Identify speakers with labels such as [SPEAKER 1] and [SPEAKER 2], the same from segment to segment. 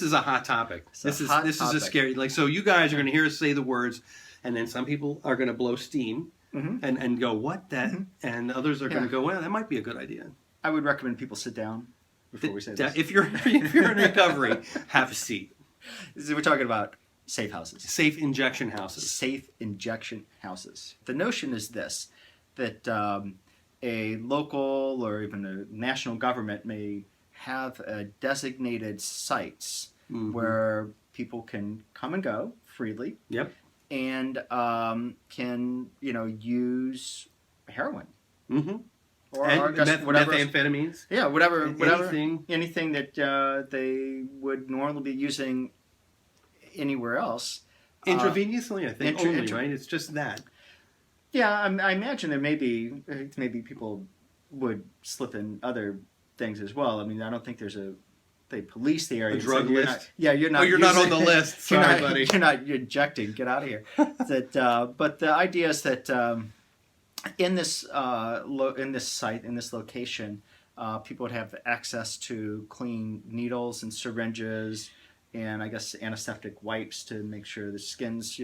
[SPEAKER 1] this is a hot topic. This is a scary. Like, so you guys are going to hear us say the words, and then some people are going to blow steam and go, "What that?" And others are going to go, "Well, that might be a good idea."
[SPEAKER 2] I would recommend people sit down before we say this.
[SPEAKER 1] If you're in recovery, have a seat.
[SPEAKER 2] We're talking about safe houses.
[SPEAKER 1] Safe injection houses.
[SPEAKER 2] Safe injection houses. The notion is this, that a local or even a national government may have designated sites where people can come and go freely.
[SPEAKER 1] Yep.
[SPEAKER 2] And can, use heroin.
[SPEAKER 1] Or just whatever. Methamphetamines.
[SPEAKER 2] Yeah, whatever. Anything that they would normally be using anywhere else.
[SPEAKER 1] Intravenously, I think, only, right? It's just that.
[SPEAKER 2] Yeah, I imagine there maybe people would slip in other things as well. I mean, I don't think they police the area.
[SPEAKER 1] A drug list?
[SPEAKER 2] You're not.
[SPEAKER 1] Oh, you're not on the list. Sorry, buddy.
[SPEAKER 2] You're not injecting. Get out of here. But the idea is that in this site, in this location, people would have access to clean needles and syringes, and I guess antiseptic wipes to make sure the skin's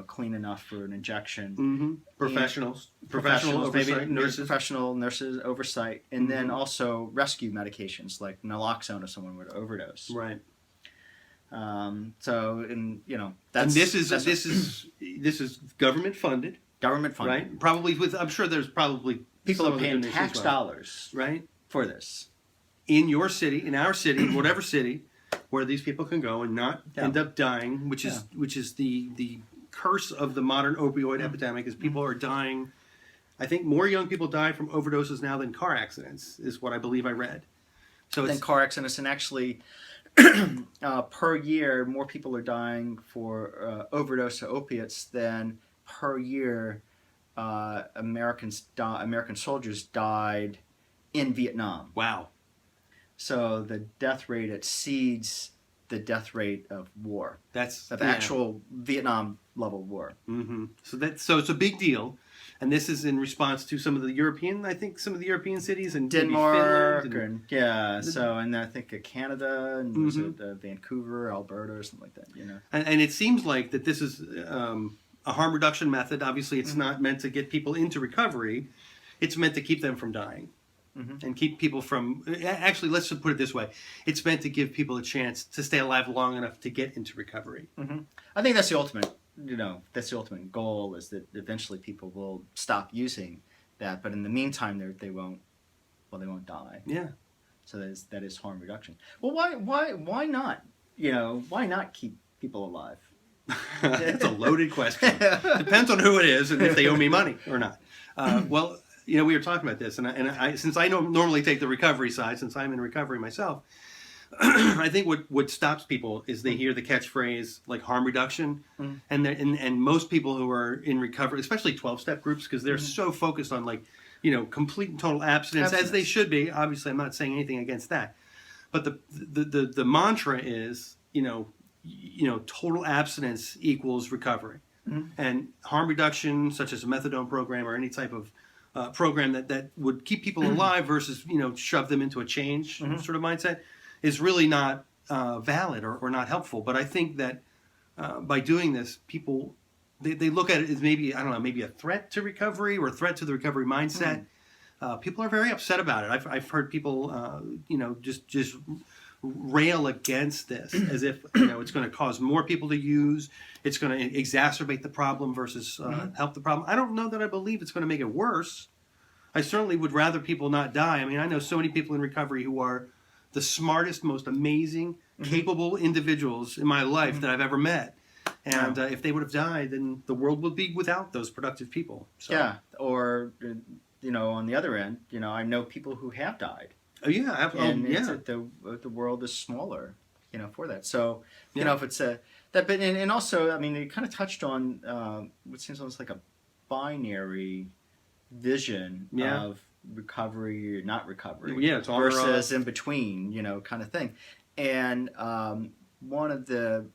[SPEAKER 2] clean enough for an injection.
[SPEAKER 1] Professional
[SPEAKER 2] maybe
[SPEAKER 1] oversight, nurses.
[SPEAKER 2] Professional nurses oversight, and then also rescue medications like naloxone if someone were to overdose.
[SPEAKER 1] Right.
[SPEAKER 2] That's
[SPEAKER 1] and this is government funded.
[SPEAKER 2] Government funded,
[SPEAKER 1] right? Probably I'm sure there's probably
[SPEAKER 2] people are paying tax dollars,
[SPEAKER 1] right,
[SPEAKER 2] for this.
[SPEAKER 1] In your city, in our city, whatever city, where these people can go and not end up dying, which is the curse of the modern opioid epidemic, is people are dying. I think more young people die from overdoses now than car accidents, is what I believe I read. So
[SPEAKER 2] than car accidents, and actually per year, more people are dying for overdose of opiates than per year American soldiers died in Vietnam.
[SPEAKER 1] Wow.
[SPEAKER 2] So the death rate exceeds the death rate of war.
[SPEAKER 1] That's
[SPEAKER 2] the actual Vietnam level war.
[SPEAKER 1] So it's a big deal, and this is in response to some of the European cities and
[SPEAKER 2] Denmark,
[SPEAKER 1] Finland
[SPEAKER 2] and I think Canada and was it Vancouver, Alberta, or something like that.
[SPEAKER 1] And it seems like that this is a harm reduction method. Obviously, it's not meant to get people into recovery; it's meant to keep them from dying. And keep people from... Actually, let's just put it this way. It's meant to give people a chance to stay alive long enough to get into recovery.
[SPEAKER 2] I think that's the ultimate goal, is that eventually people will stop using that. But in the meantime, they won't die.
[SPEAKER 1] Yeah.
[SPEAKER 2] So that is harm reduction. Well, why not? Why not keep people alive?
[SPEAKER 1] That's a loaded question. Depends on who it is and if they owe me money or not. Well... we were talking about this, and I since I normally take the recovery side, since I'm in recovery myself, I think what stops people is they hear the catchphrase like harm reduction, and most people who are in recovery, especially 12-step groups, because they're so focused on complete and total abstinence, as they should be. Obviously, I'm not saying anything against that, but the mantra is total abstinence equals recovery, and harm reduction, such as a methadone program or any type of program that would keep people alive versus shove them into a change sort of mindset, is really not valid or not helpful. But I think that by doing this, people they look at it as maybe a threat to recovery or a threat to the recovery mindset. People are very upset about it. I've heard people just rail against this as if it's going to cause more people to use. It's going to exacerbate the problem versus help the problem. I don't know that I believe it's going to make it worse. I certainly would rather people not die. I mean, I know so many people in recovery who are the smartest, most amazing, capable individuals in my life that I've ever met. And if they would have died, then the world would be without those productive people. So.
[SPEAKER 2] Yeah, or, on the other end, I know people who have died.
[SPEAKER 1] Oh, yeah.
[SPEAKER 2] The world is smaller, for that. So, if it's but also, I mean, it kind of touched on what seems almost like a binary vision of recovery or not recovery.
[SPEAKER 1] Yeah, it's all
[SPEAKER 2] versus in between, kind of thing. And one of the,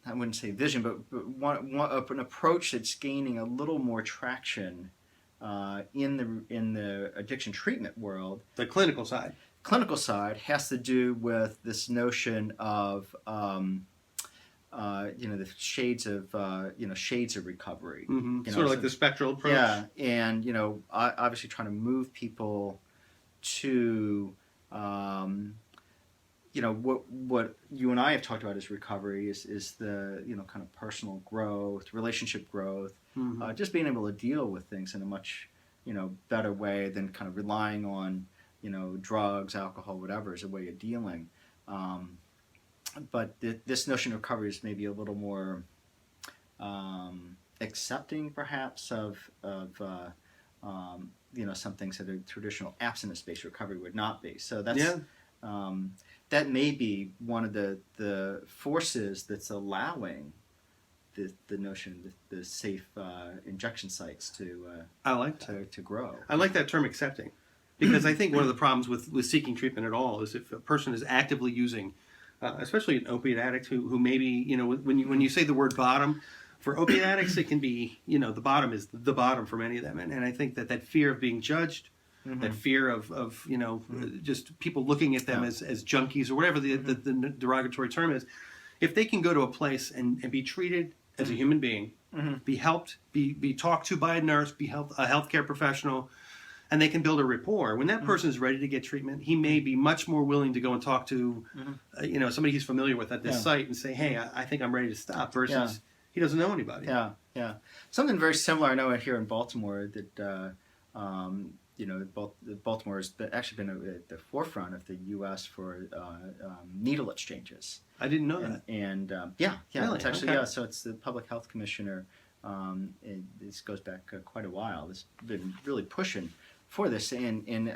[SPEAKER 2] I wouldn't say vision, but an approach that's gaining a little more traction in the addiction treatment world,
[SPEAKER 1] The clinical side.
[SPEAKER 2] clinical side, has to do with this notion of the shades of recovery.
[SPEAKER 1] Mm-hmm.
[SPEAKER 2] You know,
[SPEAKER 1] Sort of
[SPEAKER 2] so-
[SPEAKER 1] like the spectral approach.
[SPEAKER 2] Yeah, and obviously trying to move people to what you and I have talked about as recovery is the kind of personal growth, relationship growth,
[SPEAKER 1] Mm-hmm.
[SPEAKER 2] just being able to deal with things in a much better way than kind of relying on drugs, alcohol, whatever as a way of dealing. But this notion of recovery is maybe a little more accepting, perhaps, of some things that a traditional abstinence-based recovery would not be. So that's that may be one of the forces that's allowing the notion the safe injection sites to
[SPEAKER 1] I like that.
[SPEAKER 2] to grow.
[SPEAKER 1] I like that term, accepting, because I think one of the problems with seeking treatment at all is if a person is actively using, especially an opiate addict who maybe when you say the word bottom, for opiate addicts it can be the bottom is the bottom for many of them, and I think that fear of being judged, that fear of just people looking at them as junkies or whatever the derogatory term is, if they can go to a place and be treated as a human being, be helped, be talked to by a nurse, be a healthcare professional, and they can build a rapport. When that person is ready to get treatment, he may be much more willing to go and talk to somebody he's familiar with at this site and say, hey, I think I'm ready to stop, versus he doesn't know anybody.
[SPEAKER 2] Yeah. Something very similar I know here in Baltimore that Baltimore has actually been at the forefront of the U.S. for needle exchanges.
[SPEAKER 1] I didn't know that.
[SPEAKER 2] And
[SPEAKER 1] Really?
[SPEAKER 2] it's actually
[SPEAKER 1] Okay.
[SPEAKER 2] So it's the public health commissioner. This goes back quite a while. This been really pushing for this, and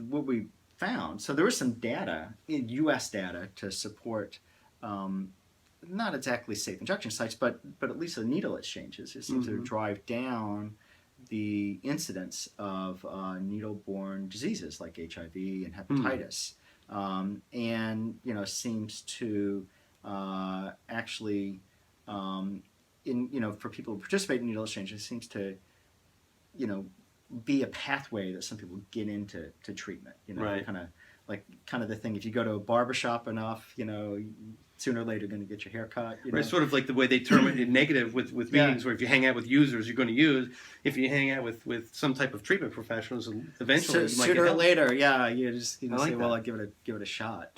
[SPEAKER 2] what we found. So there was some data, U.S. data, to support. Not exactly safe injection sites, but at least the needle exchanges. It seems to drive down the incidence of needle-borne diseases like HIV and hepatitis, and seems to actually, for people who participate in needle exchanges, seems to, be a pathway that some people get into treatment.
[SPEAKER 1] Right.
[SPEAKER 2] kind of the thing. If you go to a barbershop enough, sooner or later you're going to get your hair cut.
[SPEAKER 1] Right, sort of like the way they term it in negative with meetings, where if you hang out with users, you're going to use. If you hang out with some type of treatment professionals, eventually you might
[SPEAKER 2] sooner
[SPEAKER 1] get
[SPEAKER 2] or
[SPEAKER 1] help.
[SPEAKER 2] later, you just
[SPEAKER 1] I like
[SPEAKER 2] say,
[SPEAKER 1] that.
[SPEAKER 2] well, I give it a shot.